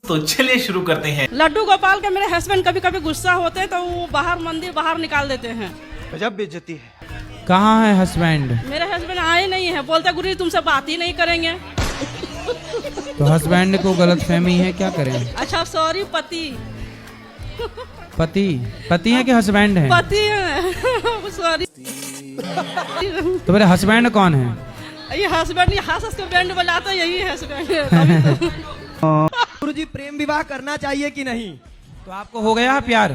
तो चलिए शुरू करते हैं। लड्डू गोपाल के मेरे हस्बैंड कभी कभी गुस्सा होते हैं तो वो बाहर मंदिर बाहर निकाल देते हैं। गजब बेइज्जती है। कहाँ है हस्बैंड? मेरे हस्बैंड आए नहीं है, बोलते गुरु जी तुमसे बात ही नहीं करेंगे। तो हस्बैंड को गलतफहमी है, क्या करें? अच्छा सॉरी, पति पति है कि हस्बैंड है? पति है सॉरी। तो मेरे हस्बैंड कौन है? ये हस्बैंड हंस के बैंड बजाता यही हस्बैंड। गुरुजी प्रेम विवाह करना चाहिए कि नहीं? तो आपको हो गया है प्यार?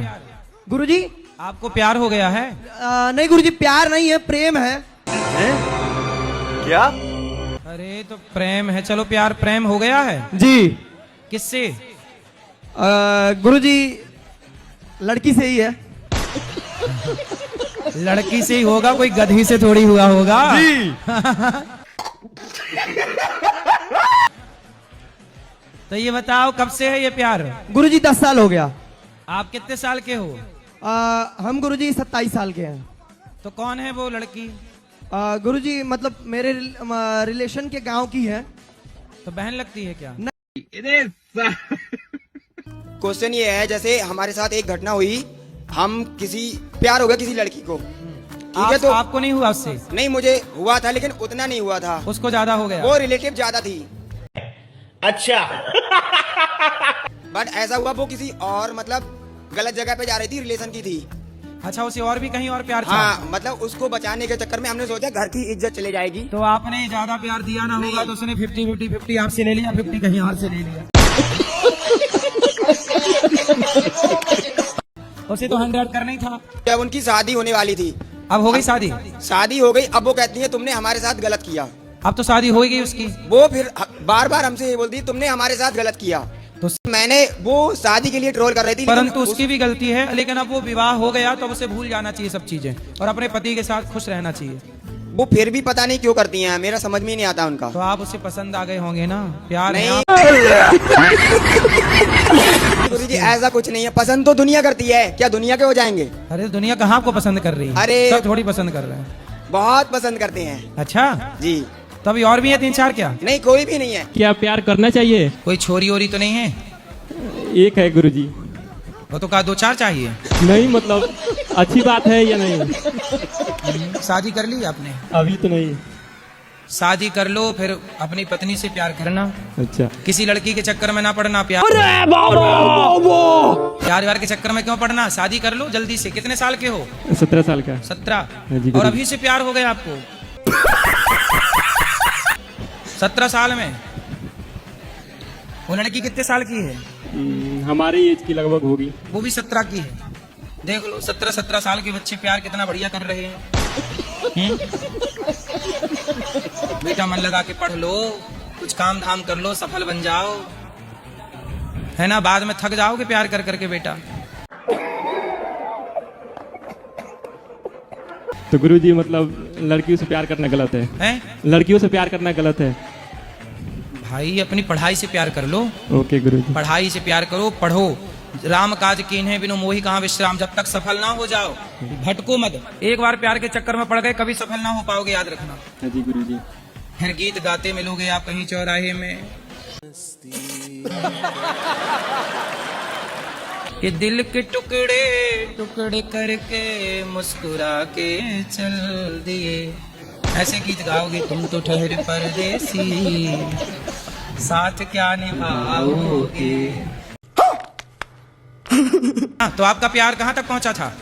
गुरुजी आपको प्यार हो गया है? नहीं गुरुजी, प्यार नहीं है, प्रेम है। क्या? अरे तो प्रेम है, चलो प्यार प्रेम हो गया है जी। किससे? गुरुजी लड़की से ही है। लड़की से ही होगा, कोई गधी से थोड़ी हुआ होगा जी। तो ये बताओ कब से है ये प्यार? गुरुजी 10 साल हो गया। आप कितने साल के हो? हम गुरुजी 27 साल के हैं। तो कौन है वो लड़की? गुरुजी मतलब मेरे रिलेशन के गांव की है। तो बहन लगती है क्या? क्वेश्चन ये है, जैसे हमारे साथ एक घटना हुई, हम प्यार हो गया किसी लड़की को, ठीक है, तो आपको नहीं हुआ उससे? नहीं, मुझे हुआ था लेकिन उतना नहीं हुआ था, उसको ज्यादा हो गया? वो रिलेटिव ज्यादा थी। अच्छा। बट ऐसा हुआ वो किसी और मतलब गलत जगह पे जा रही थी, रिलेशन की थी। अच्छा, उसे और भी कहीं और प्यार था? हाँ, मतलब उसको बचाने के चक्कर में हमने सोचा घर की इज्जत चले जाएगी। तो आपने ज्यादा प्यार दिया ना होगा, तो उसने 50-50 आपसे ले लिया, 50 कहीं और से ले लिया। उसे तो 100 करना ही था। जब उनकी शादी होने वाली थी, अब हो गई शादी? शादी हो गई, अब वो कहती है तुमने हमारे साथ गलत किया। अब तो शादी हो गई उसकी। वो फिर बार बार हमसे ये बोलती तुमने हमारे साथ गलत किया। तो मैंने वो शादी के लिए ट्रोल कर रही थी, परंतु उसकी भी गलती है, लेकिन अब वो विवाह हो गया तो उसे भूल जाना चाहिए सब चीजें और अपने पति के साथ खुश रहना चाहिए। वो फिर भी पता नहीं क्यों करती हैं, मेरा समझ में नहीं आता उनका। तो आप उसे पसंद आ गए होंगे ना? प्यार नहीं है गुरुजी, ऐसा कुछ नहीं है, पसंद तो दुनिया करती है, क्या दुनिया के हो जाएंगे? अरे दुनिया कहाँ आपको पसंद कर रही है? अरे सब थोड़ी पसंद कर रहे हैं। बहुत पसंद करते हैं। अच्छा जी। तो अभी और भी है 3-4 क्या? नहीं, कोई भी नहीं है। क्या प्यार करना चाहिए? कोई छोरी ओरी तो नहीं है? एक है गुरुजी। वो तो कहा 2-4 चाहिए। नहीं मतलब अच्छी बात है या नहीं? शादी कर ली आपने? अभी तो नहीं। शादी कर लो, फिर अपनी पत्नी से प्यार करना। अच्छा। किसी लड़की के चक्कर में ना पड़ना। प्यार प्यार के चक्कर में क्यों पड़ना? शादी कर लो जल्दी से। कितने साल के हो? 17 साल का। 17? जी, और गुरुजी। अभी से प्यार हो गया आपको? 17 साल में? वो लड़की कितने साल की है? हमारी एज की लगभग होगी। वो भी 17 की है। देख लो, 17 साल के बच्चे प्यार कितना बढ़िया कर रहे हैं। बेटा मन लगा के पढ़ लो, कुछ काम धाम कर लो, सफल बन जाओ, है ना? बाद में थक जाओगे प्यार कर करके बेटा। तो गुरुजी मतलब लड़कियों से प्यार करना गलत है? हैं? लड़कियों से प्यार करना गलत है? भाई अपनी पढ़ाई से प्यार कर लो। ओके गुरुजी। पढ़ाई से प्यार करो, पढ़ो। राम काज कीन्हे बिनु मोहि कहाँ विश्राम। जब तक सफल ना हो जाओ भटको मत। एक बार प्यार के चक्कर में पड़ गए कभी सफल ना हो पाओगे, याद रखना। जी गुरुजी। फिर गीत गाते मिलोगे आप कहीं चौराहे में। ये दिल के टुकड़े टुकड़े करके मुस्कुरा के चल दिए। ऐसे गीत गाओगे तुम तो ठहर परदेसी, साथ क्या निभाओगे। तो आपका प्यार कहाँ तक पहुँचा था?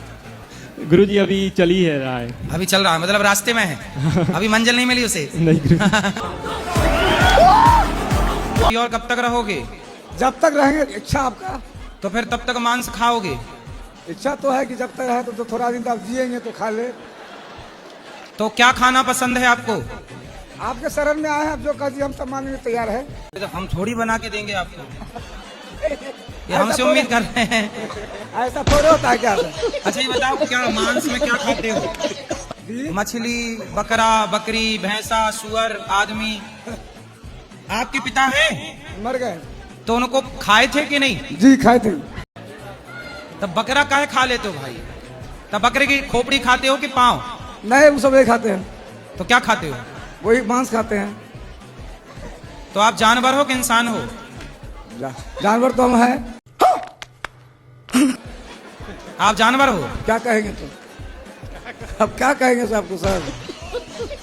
गुरुजी अभी चली है रहा है। अभी चल रहा है, मतलब रास्ते में है। अभी मंजिल नहीं मिली उसे? नहीं गुरुजी। और कब तक रहोगे? जब तक रहेंगे। इच्छा आपका? तो फिर तब तक मांस खाओगे? इच्छा तो है कि जब तक रहे तो थोड़ा दिन तक जिएंगे तो खा ले। तो क्या खाना पसंद है आपको? आपके शरण में आए हैं, आप जो कह दिए हम सब मानने में तैयार है। तो हम थोड़ी बना के देंगे आपको, ये हमसे उम्मीद कर रहे हैं। ऐसा थोड़ा होता है क्या? अच्छा ये बताओ, क्या मांस में क्या खाते हो? मछली, बकरा, बकरी, भैंसा, सुअर, आदमी। आपके पिता हैं? मर गए। तो उनको खाए थे कि नहीं? जी खाए थे। तब बकरा काहे खा लेते हो भाई? तब बकरे की खोपड़ी खाते हो कि पाँव? नहीं, वो सब नहीं खाते हैं। तो क्या खाते हो? वही मांस खाते हैं। तो आप जानवर हो कि इंसान हो? जानवर तो हम हैं। आप जानवर हो? क्या कहेंगे तो? अब क्या कहेंगे साहब को सर?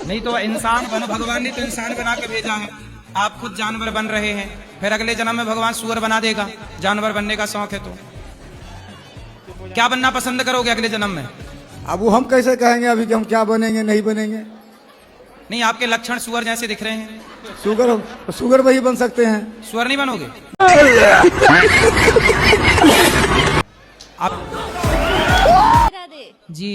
नहीं तो इंसान बनो, भगवान ने तो इंसान बना के भेजा है। आप खुद जानवर बन रहे हैं, फिर अगले जन्म में भगवान सूअर बना देगा। जानवर बनने का शौक है तो क्या बनना पसंद करोगे अगले जन्म में? अब वो हम कैसे कहेंगे अभी कि हम क्या बनेंगे नहीं बनेंगे? नहीं, आपके लक्षण सूअर जैसे दिख रहे हैं। शुगर वही बन सकते हैं। सूअर नहीं बनोगे आप? राधे, जी,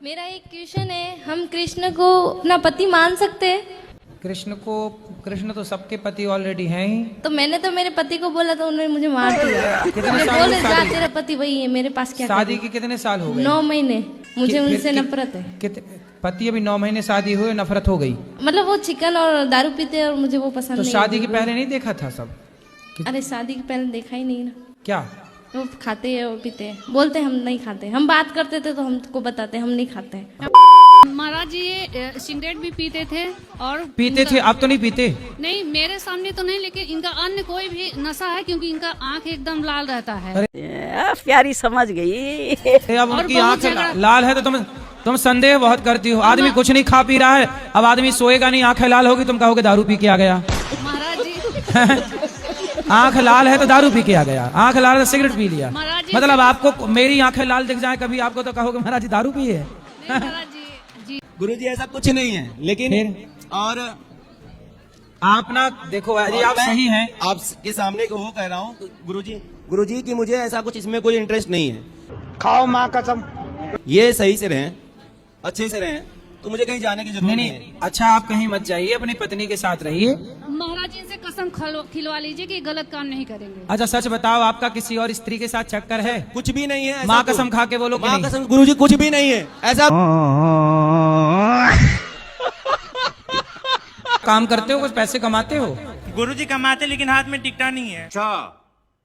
मेरा एक क्वेश्चन है, हम कृष्ण को अपना पति मान सकते हैं? कृष्ण तो सबके पति ऑलरेडी हैं ही। तो मैंने तो मेरे पति को बोला तो उन्होंने मुझे मार दिया। कितने मुझे साल बोले की जा शादी? तेरा पति वही है, मेरे पास क्या शादी के कितने साल हो गए? 9 महीने। मुझे फिर उनसे नफरत है। पति अभी 9 महीने शादी हुए, नफरत हो गई? मतलब वो चिकन और दारू पीते हैं और मुझे वो पसंद तो नहीं। शादी के पहले नहीं देखा था सब? अरे शादी के पहले देखा ही नहीं ना। क्या वो खाते हैं और पीते हैं, बोलते हैं हम नहीं खाते। हम बात करते थे तो हमको बताते हम नहीं खाते हैं। महाराज जी ये सिगरेट भी पीते थे और पीते थे? अब तो नहीं पीते? नहीं, मेरे सामने तो नहीं, लेकिन इनका अन्य कोई भी नशा है क्योंकि इनका आंख एकदम लाल रहता है। प्यारी समझ गई। अब और उनकी बहुत आंख झगड़ा- लाल है तो तुम संदेह बहुत करती हो। आदमी कुछ नहीं खा पी रहा है, अब आदमी सोएगा नहीं, आंखें लाल होगी, तुम कहोगे दारू पी के आ गया। महाराज जी आंख लाल है तो दारू पी के आ गया, आंख लाल है तो सिगरेट पी लिया। महाराज जी- मतलब आपको मेरी आंखें लाल दिख जाए कभी आपको तो कहोगे महाराज जी दारू पी है। नहीं, महाराज जी गुरुजी ऐसा कुछ नहीं है, लेकिन और आप ना देखो जी, आप सही हैं। आपके सामने को वो कह रहा हूँ गुरुजी की मुझे ऐसा कुछ इसमें कोई इंटरेस्ट नहीं है। खाओ माँ कसम। ये सही से रहें, अच्छे से रहें, तो मुझे कहीं जाने की जरूरत नहीं है। अच्छा आप कहीं मत जाइए, अपनी पत्नी के साथ रहिए। महाराज जी से कसम खिलवा लीजिए कि गलत काम नहीं करेंगे। अच्छा सच बताओ, आपका किसी और स्त्री के साथ चक्कर है? कुछ भी नहीं है ऐसा माँ तो। कसम खा के बोलो कि माँ नहीं? कसम गुरुजी कुछ भी नहीं है ऐसा। काम करते हो, कुछ पैसे कमाते हो? गुरुजी कमाते लेकिन हाथ में टिकटा नहीं है। अच्छा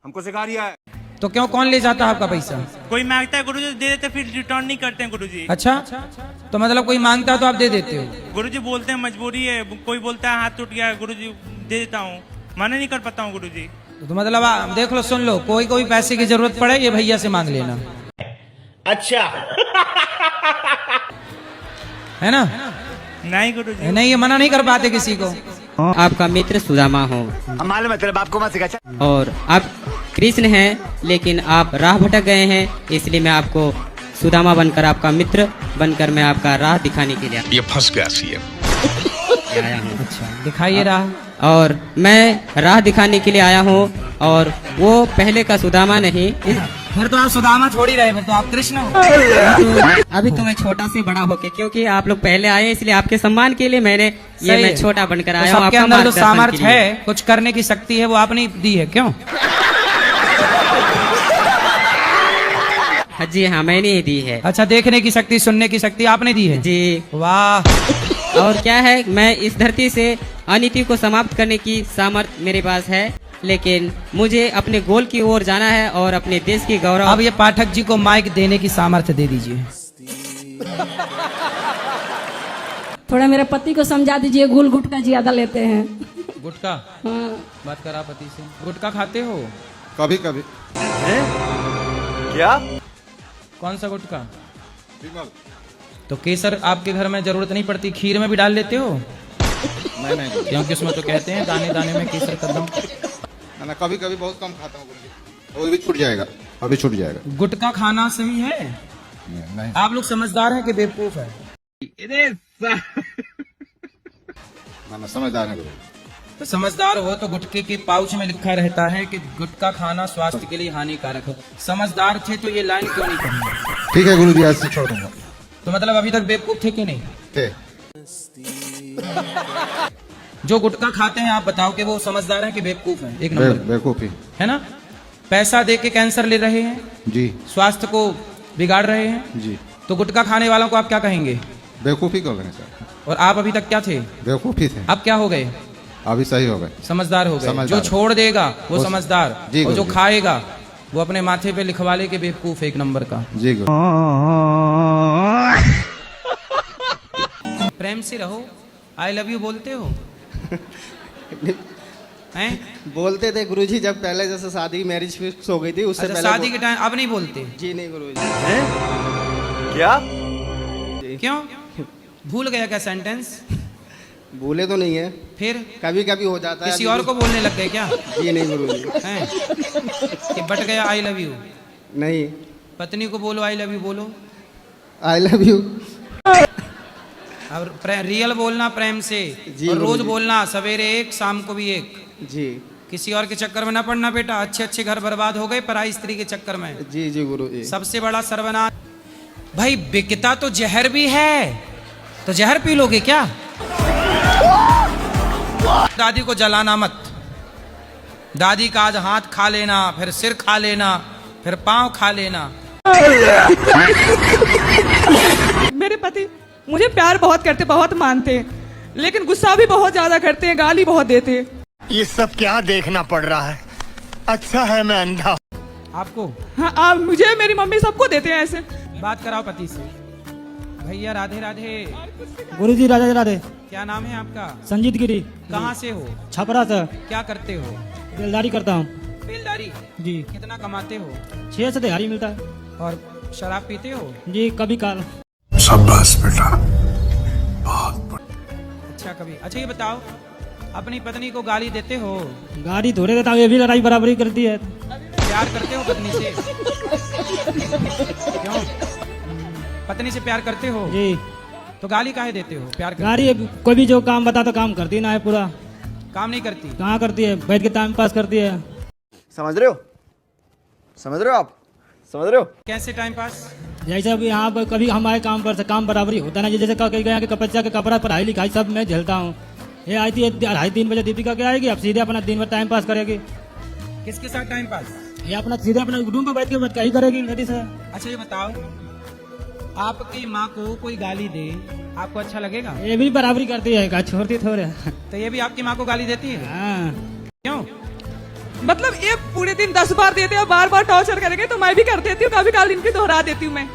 हमको सिखा रिया है। तो क्यों, कौन ले जाता है आपका पैसा? कोई मांगता है गुरुजी दे देते, फिर रिटर्न नहीं करते हैं गुरुजी। अच्छा, तो मतलब कोई मांगता है तो आप दे देते हो? गुरुजी बोलते हैं मजबूरी है, कोई बोलता है हाथ टूट गया है, गुरुजी दे देता हूँ, मना नहीं कर पाता हूँ गुरुजी। तो मतलब देख लो, सुन लो, कोई पैसे की जरूरत पड़े ये भैया से मांग लेना, अच्छा है ना? नहीं गुरुजी, नहीं, ये मना नहीं कर पाते किसी को। आपका मित्र सुदामा हो मालूम है तेरे बाप को मत सिखा। और आप कृष्ण हैं, लेकिन आप राह भटक गए हैं, इसलिए मैं आपको सुदामा बनकर, आपका मित्र बनकर मैं आपका राह दिखाने के लिए ये फंस गया सीएम। आया हूँ। अच्छा दिखाइए राह। और मैं राह दिखाने के लिए आया हूँ, और वो पहले का सुदामा नहीं। फिर तो आप सुदामा छोड़ ही रहे, फिर तो आप कृष्ण हो। अभी तो मैं छोटा से बड़ा होके, क्योंकि आप लोग पहले आए इसलिए आपके सम्मान के लिए मैंने ये मैं छोटा बनकर आया हूँ। सबके आपका अंदर जो मार्गदर्शन सामर्थ्य के लिए। है, कुछ करने की शक्ति है, वो आपने दी है, क्यों? जी हाँ, मैंने ही दी है। अच्छा, देखने की शक्ति, सुनने की शक्ति आपने दी है? जी। वाह। और क्या है, मैं इस धरती से अनीति को समाप्त करने की सामर्थ्य मेरे पास है, लेकिन मुझे अपने गोल की ओर जाना है और अपने देश की गौरव। अब ये पाठक जी को माइक देने की सामर्थ्य दे दीजिए। थोड़ा मेरे पति को समझा दीजिए, गुल गुटका ज्यादा लेते हैं। गुटखा? बात करा पति से। गुटखा खाते हो? कभी कभी। क्या? कौन सा गुटखा? तो केसर आपके घर में जरूरत नहीं पड़ती, खीर में भी डाल लेते हो? नहीं क्योंकि उसमें तो कहते हैं दाने दाने में केसर कदम। ना कभी कभी बहुत कम खाता हूँ, वो भी छूट जाएगा, अभी छूट जाएगा। गुटखा खाना सही है? नहीं। आप लोग समझदार हैं कि बेवकूफ है? ना समझदार है। तो समझदार हो तो गुटखे के पाउच में लिखा रहता है कि गुटखा खाना स्वास्थ्य के लिए हानिकारक है। समझदार थे तो ये लाइन क्यों नहीं करनी? ठीक है गुरुजी, आज से छोड़ दूंगा। तो मतलब अभी तक बेवकूफ थे कि नहीं? थे। जो गुटखा खाते हैं आप बताओ कि वो समझदार है कि बेवकूफ है? एक नंबर बेवकूफी है ना। पैसा दे के कैंसर ले रहे हैं जी, स्वास्थ्य को बिगाड़ रहे हैं जी। तो गुटखा खाने वालों को आप क्या कहेंगे? बेवकूफी कर लेंगे सर। और आप अभी तक क्या थे? बेवकूफी थे, अब क्या हो गए? अभी सही हो गए, समझदार हो गए। समझदार। जो छोड़ देगा वो समझदार, जी, और जो गुरुजी। खाएगा वो अपने माथे पे लिखवा ले के बेवकूफ एक नंबर का। जी गुरु। प्रेम से रहो, आई लव यू बोलते हो? हैं? बोलते थे गुरुजी जब पहले जैसे शादी मैरिज फिक्स हो गई थी उससे अच्छा, पहले शादी के टाइम अब नहीं बोलते? जी नहीं गुरुजी। क्या? क्यों? भूल गया क्या सेंटेंस? भूले तो नहीं है, फिर कभी कभी हो जाता है। किसी और को बोलने लग गए क्या? जी नहीं गुरुजी। हैं? कि बट गया आई लव यू? नहीं, पत्नी को बोलो आई लव यू बोलो। I love you. और रियल बोलना प्रेम से, जी, और रोज गुरुजी। बोलना, सवेरे एक शाम को भी एक। जी किसी और के चक्कर में ना पड़ना बेटा, अच्छे अच्छे घर बर्बाद हो गए पराई स्त्री के चक्कर में। जी जी गुरुजी। सबसे बड़ा सर्वनाश। भाई बिकता तो जहर भी है, तो जहर पी लोगे क्या? दादी को जलाना मत। दादी का आज हाथ खा लेना, फिर सिर खा लेना, फिर पांव खा लेना। मेरे पति मुझे प्यार बहुत करते, बहुत मानते, लेकिन गुस्सा भी बहुत ज्यादा करते हैं, गाली बहुत देते। ये सब क्या देखना पड़ रहा है? अच्छा है मैं अंधा। आपको? हाँ, आप मुझे, मेरी मम्मी सबको देते हैं ऐसे। बात कराओ पति से। भैया राधे राधे। गुरुजी राधे राधे। क्या नाम है आपका? संजीत गिरी। कहाँ से हो? छपरा से। क्या करते हो? दिलदारी करता हूँ। बेलदारी? जी। कितना कमाते हो? 6 से दिहाड़ी मिलता है। और शराब पीते हो? जी कभी काल। शाबाश बेटा। अच्छा कभी। अच्छा ये बताओ, अपनी पत्नी को गाली देते हो? गाड़ी थोड़े देता हूँ, ये भी लड़ाई बराबरी करती है। प्यार करते हो पत्नी से? क्यों? पत्नी से प्यार करते हो? जी। तो गाली काहे देते हो? प्यार करते गाड़ी कोई भी जो काम बता तो काम करती ना है, पूरा काम नहीं करती? कहाँ करती है, बैठ के टाइम पास करती है। समझ रहे हो? समझ रहे हो आप? समझ रहे हो? कैसे टाइम पास? जैसे अभी यहाँ पर कभी हमारे काम पर से काम बराबरी होता ना, जैसे कहीं गया कि बच्चा के कपड़ा पढ़ाई लिखाई सब मैं झेलता हूँ। ये आई थी 2:30-3 बजे दीपिका के आएगी, अब सीधे अपना दिन भर टाइम पास करेगी। किसके साथ टाइम पास? ये अपना सीधे अपना रूम पे बैठ के कहीं करेगी नदी से। अच्छा ये बताओ, आपकी माँ को कोई गाली दे आपको अच्छा लगेगा? ये भी बराबरी करती है, छोड़ती थोड़े। तो ये भी आपकी माँ को गाली देती है? हाँ। क्यों? मतलब ये पूरे दिन 10 बार देते हैं, बार बार टॉर्चर करेंगे तो मैं भी कर देती हूँ, कभी काल इनकी दोहरा देती हूँ मैं।